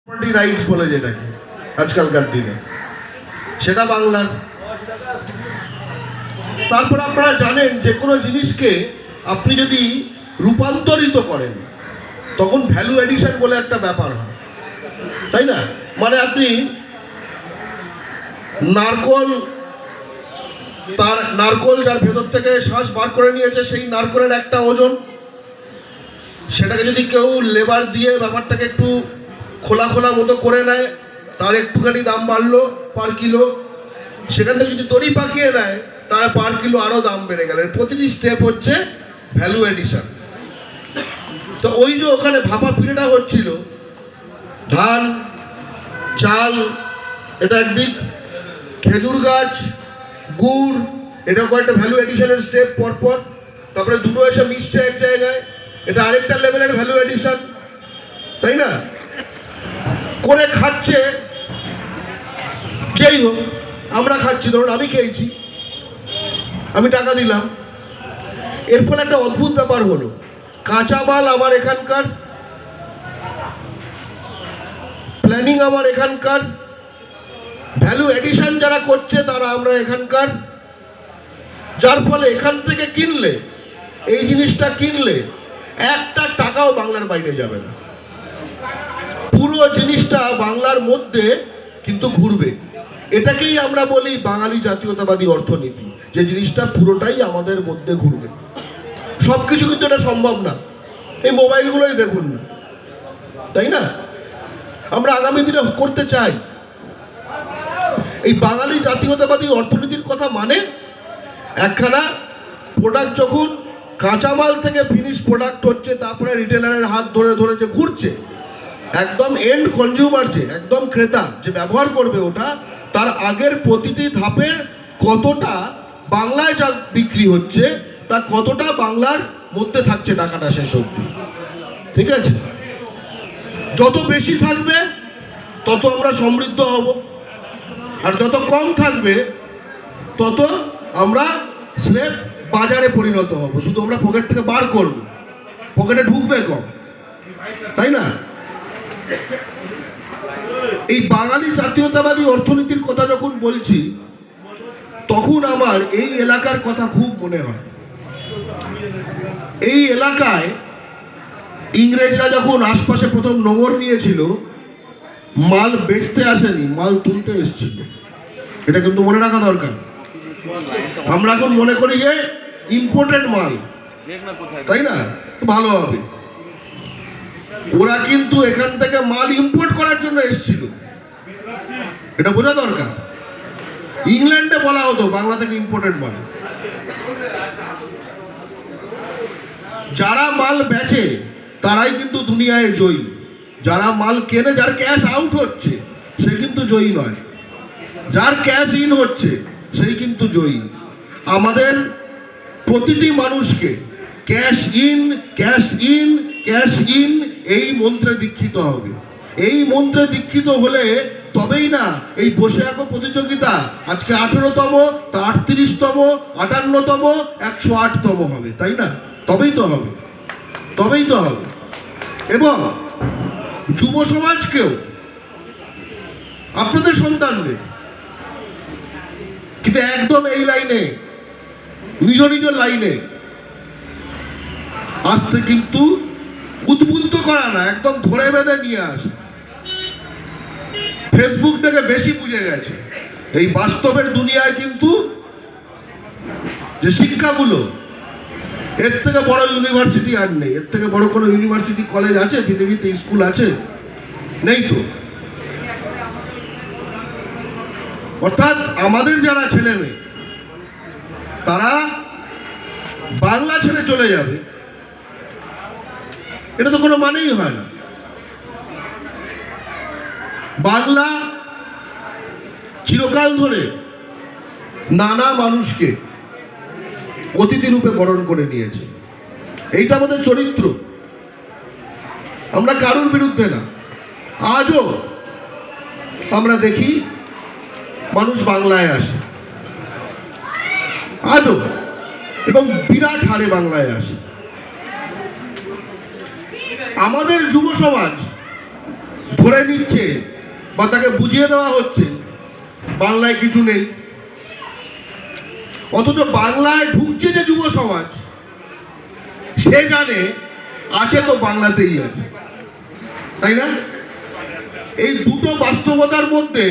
Property rights বলে যেটাকে আজকালকার দিনে, সেটা বাংলার। তারপর আপনারা জানেন যে কোনো জিনিসকে আপনি যদি রূপান্তরিত করেন তখন ভ্যালু এডিশন বলে একটা ব্যাপার হয়, তাই না? মানে আপনি নারকোল যার ভেতর থেকে শ্বাস বার করে নিয়েছে, সেই নারকোলের একটা ওজন, সেটাকে যদি কেউ লেবার দিয়ে ব্যাপারটাকে একটু খোলা খোলা মতো করে নেয়, তার একটুখানি দাম বাড়লো পার কিলো। সেখান থেকে যদি দড়ি পাকিয়ে নেয়, তার পার কিলো আরও দাম বেড়ে গেল। প্রতিটি স্টেপ হচ্ছে ভ্যালু এডিশন। তো ওই যে ওখানে ভাপা পিঠেটা হচ্ছিল, ধান চাল এটা একদিক, খেজুর গাছ, গুড়, এটা কয়েকটা ভ্যালু এডিশনের স্টেপ পরপর, তারপরে দুটো এসে মিশছে এক জায়গায়, এটা আরেকটা লেভেলের ভ্যালু এডিশন, তাই না? করে খাচ্ছে, যেই হোক, আমরা খাচ্ছি, ধরুন আমি খেয়েছি, আমি টাকা দিলাম। এর ফলে একটা অদ্ভুত ব্যাপার হলো, কাঁচামাল আমার এখানকার, প্ল্যানিং আমার এখানকার, ভ্যালু এডিশন যারা করছে তারা আমরা এখানকার। যার ফলে এখান থেকে কিনলে, এই জিনিসটা কিনলে একটা টাকাও বাংলার বাইরে যাবে না, পুরো জিনিসটা বাংলার মধ্যে কিন্তু ঘুরবে। এটাকেই আমরা বলি বাঙালি জাতীয়তাবাদী অর্থনীতি, যে জিনিসটা পুরোটাই আমাদের মধ্যে ঘুরবে। সব কিছু কিন্তু এটা সম্ভব না, এই মোবাইলগুলোই দেখুন না, তাই না? আমরা আগামী দিনে করতে চাই এই বাঙালি জাতীয়তাবাদী অর্থনীতির কথা, মানে একখানা প্রোডাক্ট যখন কাঁচামাল থেকে ফিনিশ প্রোডাক্ট হচ্ছে, তারপরে রিটেলারের হাত ধরে ধরে যে ঘুরছে, একদম এন্ড কনজিউমার, যে একদম ক্রেতা যে ব্যবহার করবে ওটা, তার আগের প্রতিটি ধাপের কতটা বাংলায় যা বিক্রি হচ্ছে, তা কতটা বাংলার মধ্যে থাকছে টাকাটা শেষ অবধি, ঠিক আছে? যত বেশি থাকবে তত আমরা সমৃদ্ধ হব, আর যত কম থাকবে তত আমরা স্লেভ বাজারে পরিণত হব। শুধু আমরা পকেট থেকে বার করব, পকেটে ঢুকবে কম, তাই না? এই বাঙালি জাতীয়তাবাদী অর্থনীতির কথা যখন বলছি, তখন আমার এই এলাকার কথা খুব মনে হয়। এই এলাকায় ইংরেজরা যখন আশপাশে প্রথম নোঙর নিয়েছিল, মাল বেচতে আসেনি, মাল তুলতে এসেছিল। এটা কিন্তু মনে রাখা দরকার। আমরা এখন মনে করি যে ইম্পোর্টেড মাল, তাই না? ভালো হবে। ওরা কিন্তু এখান থেকে মাল ইম্পোর্ট করার জন্য এসেছিল, এটা বোঝা দরকার। ইংল্যান্ডে বলা হতো বাংলা থেকে ইম্পোর্টেড মাল। যারা মাল বেচে তারাই কিন্তু দুনিয়ায় জয়ী, যারা মাল কেনে, যার ক্যাশ আউট হচ্ছে সে কিন্তু জয়ী নয়, যার ক্যাশ ইন হচ্ছে সেই কিন্তু জয়ী। আমাদের প্রতিটি মানুষকে cash in, cash in, cash in এই মন্ত্রে দীক্ষিত হবে। এই মন্ত্রে দীক্ষিত হলে তবেই না এই বসে আঁকো প্রতিযোগিতা আজকে 18তম, তা 38তম, 58তম, 108তম হবে, তাই না? তবেই তো হবে, তবেই তো হবে। এবং যুব সমাজকেও, আপনাদের সন্তানদের কিন্তু একদম এই লাইনে, নিজ নিজ লাইনে আসতে কিন্তু উদ্বুদ্ধ করা না, একদম ধরে বেঁধে নিয়ে আসে। ফেসবুক থেকে বেশি বুঝে গেছে এই বাস্তবের দুনিয়ায় কিন্তু যে শিক্ষাগুলো, এর থেকে বড় ইউনিভার্সিটি আর নেই। এর থেকে বড় কোনো ইউনিভার্সিটি কলেজ আছে পৃথিবীতে? স্কুল আছে? নেই তো। অর্থাৎ আমাদের যারা ছেলে মেয়ে তারা বাংলা ছেড়ে চলে যাবে, এটা তো কোনো মানেই হয় না। বাংলা চিরকাল ধরে নানা মানুষকে অতিথি রূপে বরণ করে নিয়েছে। এইটা আমাদের চরিত্র, আমরা কারোর বিরুদ্ধে না। আজও আমরা দেখি মানুষ বাংলায় আসে, আজও, এবং বিরাট হারে বাংলায় আসে। আমাদের যুব সমাজ ধরে নিচ্ছে বা তাকে বুঝিয়ে দেওয়া হচ্ছে বাংলায় কিছু নেই, অথচ বাংলায় ঢুকছে যে যুব সমাজ সে জানে আছে তো বাংলাতেই আছে, তাই না? এই দুটো বাস্তবতার মধ্যে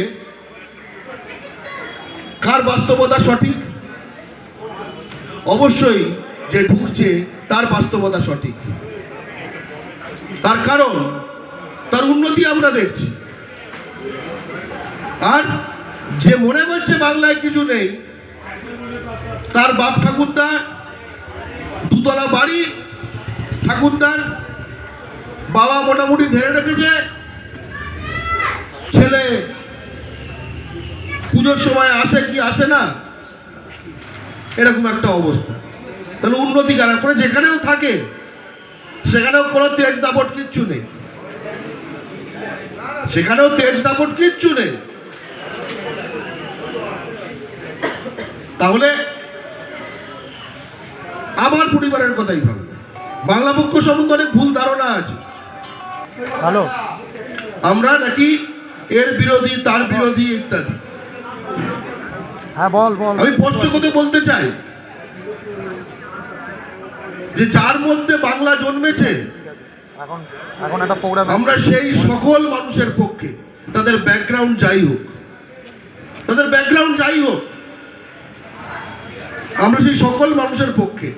কার বাস্তবতা সঠিক? অবশ্যই যে ঢুকছে তার বাস্তবতা সঠিক। তার কারণ তার উন্নতি আমরা দেখছি। আর যে মনে করছে বাংলায় কিছু নেই, তার বাপ ঠাকুরদা দুতলা বাড়ি, ঠাকুরদার বাবা মোটামুটি ধরে রেখেছে, ছেলে পুজোর সময় আসে কি আসে না, এরকম একটা অবস্থা। তাহলে উন্নতি কারা করে? যেখানেও থাকে সেখানেও কোনো তেজ দাপট কিচ্ছু নেই, সেখানেও তেজ দাপট কিচ্ছু নেই। তাহলে আমার পরিবারের কথাই ভাবো। বাংলা পক্ষ সম্বন্ধে অনেক ভুল ধারণা আছে। হ্যালো, আমরা নাকি এর বিরোধী, তার বিরোধী ইত্যাদি। হ্যাঁ বল বল। আমি স্পষ্ট করে বলতে চাই যে যার মধ্যে বাংলা জন্মেছে এখন এখন একটা প্রোগ্রাম আমরা সেই সকল মানুষের পক্ষে, তাদের ব্যাকগ্রাউন্ড যাই হোক, তাদের ব্যাকগ্রাউন্ড যাই হোক, আমরা সেই সকল মানুষের পক্ষে।